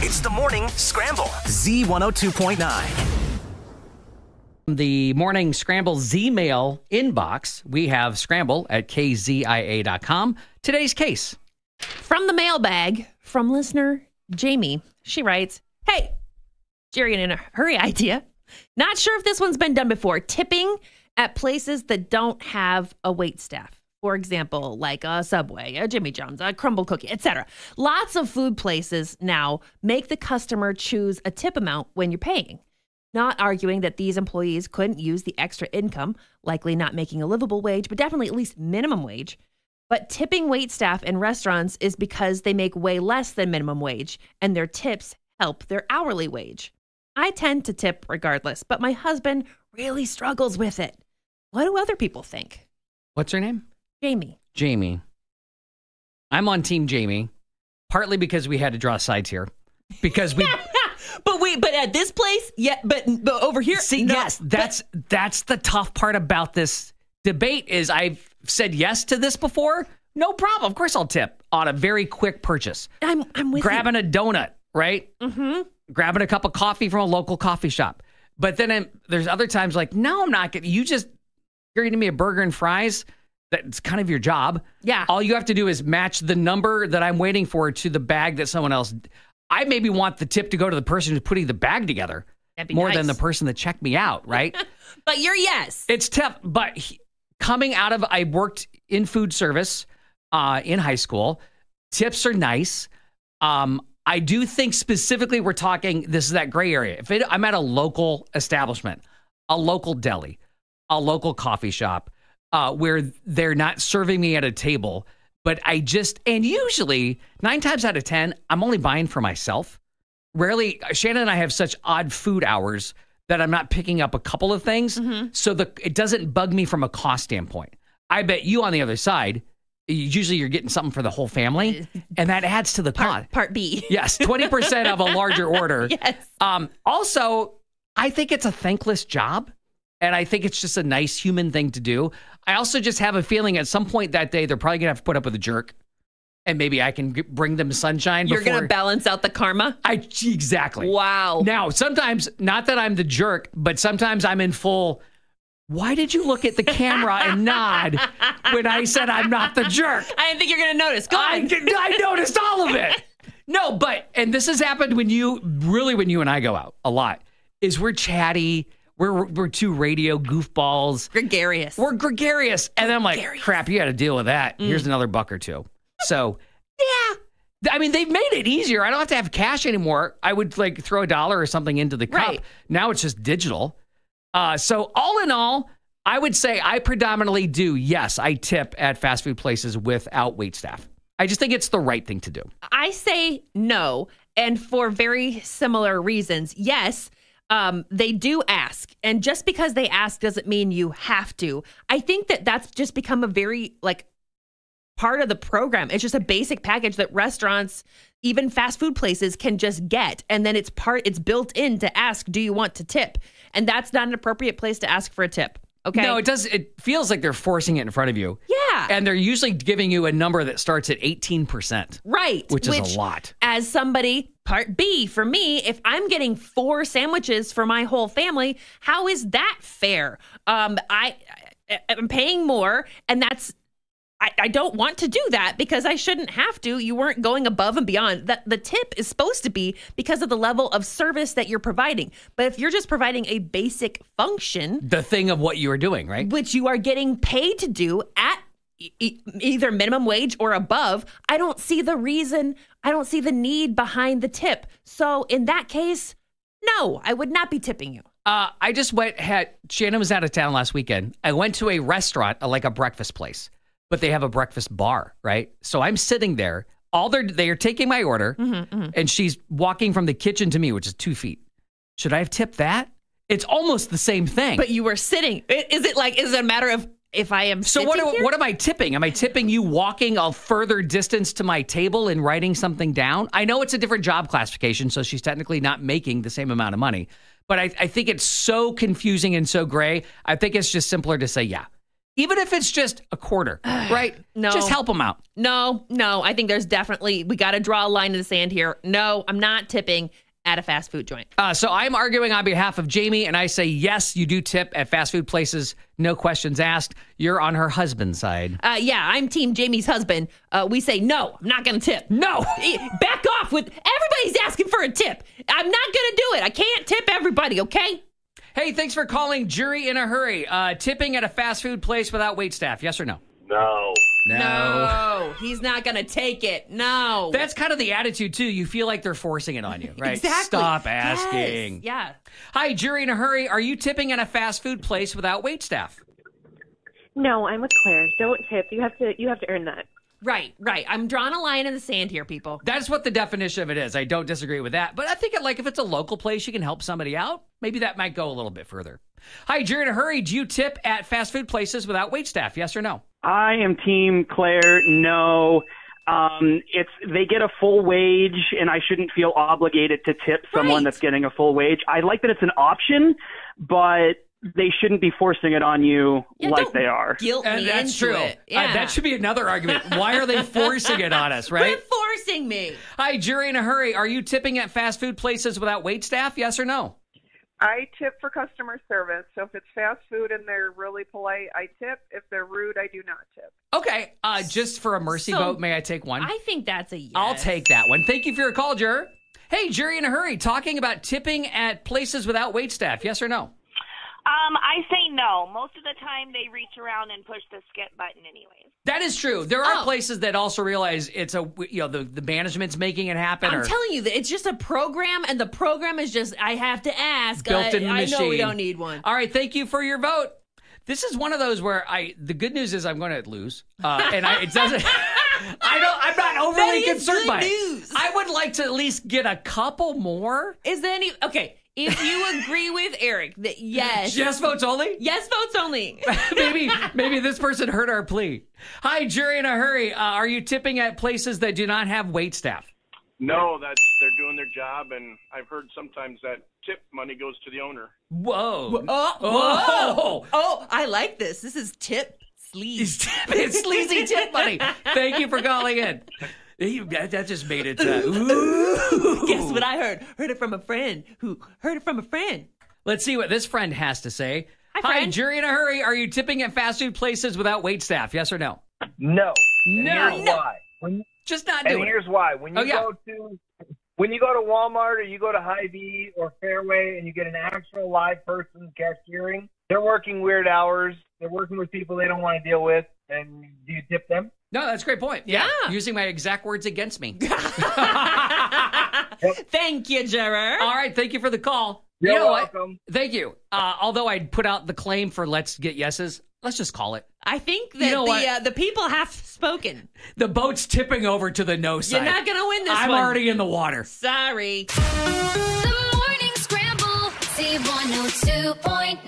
It's the Morning Scramble. Z102.9. The Morning Scramble Z-mail inbox. We have scramble@kzia.com. Today's case. From the mailbag, from listener Jamie. She writes, "Hey, Jerry in a hurry idea. Not sure if this one's been done before. Tipping at places that don't have a waitstaff. For example, like a Subway, a Jimmy John's, a Crumble Cookie, etc. Lots of food places now make the customer choose a tip amount when you're paying. Not arguing that these employees couldn't use the extra income, likely not making a livable wage, but definitely at least minimum wage. But tipping waitstaff in restaurants is because they make way less than minimum wage, and their tips help their hourly wage. I tend to tip regardless, but my husband really struggles with it. What do other people think?" What's her name? Jamie. I'm on Team Jamie, partly because we had to draw sides here. Because we... But at this place, but over here, see, no, yes, that's the tough part about this debate is I've said yes to this before. No problem. Of course I'll tip on a very quick purchase. I'm with Grabbing you. a donut, right? Mm-hmm. Grabbing a cup of coffee from a local coffee shop. But then there's other times like, no, I'm not. You're eating me a burger and fries. That's kind of your job. Yeah. All you have to do is match the number that I'm waiting for to the bag that someone else. I maybe want the tip to go to the person who's putting the bag together more than the person that checked me out, right? But you're yes. It's tough. But I worked in food service in high school. Tips are nice. I do think specifically we're talking, this is that gray area. If I'm at a local establishment, a local deli, a local coffee shop, where they're not serving me at a table, but and usually 9 times out of 10, I'm only buying for myself. Rarely, Shannon and I have such odd food hours that I'm not picking up a couple of things. Mm-hmm. So it doesn't bug me from a cost standpoint. I bet you on the other side, usually you're getting something for the whole family, and that adds to the cost. Part B. Yes, 20% of a larger order. Yes. Also, I think it's a thankless job. And I think it's just a nice human thing to do. I also just have a feeling at some point that day, they're probably going to have to put up with a jerk. And maybe I can bring them sunshine. You're going to balance out the karma? Exactly. Wow. Now, sometimes, not that I'm the jerk, but sometimes I'm in full, why did you look at the camera and nod when I said I'm not the jerk? I didn't think you're going to notice. Go on. I noticed all of it. No, and this has happened when you and I go out a lot, is we're chatty. We're two radio goofballs. Gregarious. We're gregarious. And then I'm like, crap, you got to deal with that. Here's another buck or two. So, yeah. I mean, they've made it easier. I don't have to have cash anymore. I would throw $1 or something into the cup. Right. Now it's just digital. So all in all, I would say I predominantly do. Yes, I tip at fast food places without waitstaff. I just think it's the right thing to do. I say no. And for very similar reasons. Yes. They do ask. And just because they ask doesn't mean you have to. I think that's just become a very part of the program. It's just a basic package that restaurants, even fast food places, can just get. And then it's built in to ask, do you want to tip? And that's not an appropriate place to ask for a tip. Okay. No, it does. It feels like they're forcing it in front of you. Yeah. And they're usually giving you a number that starts at 18%. Right. Which is a lot. As somebody, part B, for me, if I'm getting 4 sandwiches for my whole family, how is that fair? I'm paying more, and I don't want to do that because I shouldn't have to. You weren't going above and beyond. The tip is supposed to be because of the level of service that you're providing. But if you're just providing a basic function, the thing of what you are doing, right? Which you are getting paid to do at either minimum wage or above, I don't see the reason. I don't see the need behind the tip. So in that case, no, I would not be tipping you. I just Shannon was out of town last weekend. I went to a restaurant, like a breakfast place. But they have a breakfast bar, right? So I'm sitting there. They are taking my order, and she's walking from the kitchen to me, which is 2 feet. Should I have tipped that? It's almost the same thing. But you were sitting. Is it a matter of if I am so sitting here? What am I tipping? Am I tipping you walking a further distance to my table and writing something down? I know it's a different job classification, so she's technically not making the same amount of money. But I think it's so confusing and so gray. I think it's just simpler to say, yeah. Even if it's just a quarter, right? No. Just help them out. No. I think there's definitely, we got to draw a line in the sand here. No, I'm not tipping at a fast food joint. So I'm arguing on behalf of Jamie, and I say, yes, you do tip at fast food places. No questions asked. You're on her husband's side. Yeah, I'm team Jamie's husband. We say, no, I'm not going to tip. No. Back off with, everybody's asking for a tip. I'm not going to do it. I can't tip everybody, okay? Hey, thanks for calling Jury in a Hurry. Tipping at a fast food place without waitstaff, yes or no? No, he's not going to take it. No. That's kind of the attitude, too. You feel like they're forcing it on you, right? Exactly. Stop asking. Yes. Yeah. Hi, Jury in a Hurry. Are you tipping at a fast food place without waitstaff? No, I'm with Claire. Don't tip. You have to earn that. Right. I'm drawing a line in the sand here, people. That's what the definition of it is. I don't disagree with that. But I think if it's a local place, you can help somebody out. Maybe that might go a little bit further. Hi, Jury in a Hurry. Do you tip at fast food places without waitstaff? Yes or no? I am team Claire. No. They get a full wage, and I shouldn't feel obligated to tip someone that's getting a full wage. I like that it's an option, but they shouldn't be forcing it on you like they are. Guilt me that's into true. it. Yeah. That should be another argument. Why are they forcing it on us, right? Quit forcing me. Hi, Jury in a Hurry. Are you tipping at fast food places without waitstaff? Yes or no? I tip for customer service. So if it's fast food and they're really polite, I tip. If they're rude, I do not tip. Okay. Just for a mercy vote, may I take one? I think that's a yes. I'll take that one. Thank you for your call, Juror. Hey, Jury in a Hurry. Talking about tipping at places without waitstaff. Yes or no? I say no. Most of the time they reach around and push the skip button anyways. That is true. There are places that also realize it's the management's making it happen. I'm telling you, it's just a program, and the program is just, I have to ask. Built in the machine. I know we don't need one. All right, thank you for your vote. This is one of those where the good news is I'm going to lose, and it doesn't. I'm not overly concerned by it. I would like to at least get a couple more. Is there any? Okay. If you agree with Eric that yes. Yes votes only? Yes votes only. maybe this person heard our plea. Hi, Jury in a Hurry. Are you tipping at places that do not have waitstaff? No, they're doing their job, and I've heard sometimes that tip money goes to the owner. Whoa. Oh, I like this. This is tip sleaze. It's sleazy tip money. Thank you for calling in. That just made it. Ooh. Guess what I heard? Heard it from a friend who heard it from a friend. Let's see what this friend has to say. Hi, Jury in a Hurry. Are you tipping at fast food places without waitstaff? Yes or no? No. No. Here's why. Just not doing it. And here's why. When you go to Walmart or you go to Hy-Vee or Fairway and you get an actual live person cashiering, they're working weird hours. They're working with people they don't want to deal with. And do you tip them? No, that's a great point. Yeah. Using my exact words against me. Thank you, Juror. All right. Thank you for the call. You're you know welcome. What? Thank you. Although I'd put out the claim for let's get yeses, let's just call it. I think that the people have spoken. The boat's tipping over to the no side. You're not going to win this I'm one. already in the water. Sorry. The Morning Scramble, C102.9.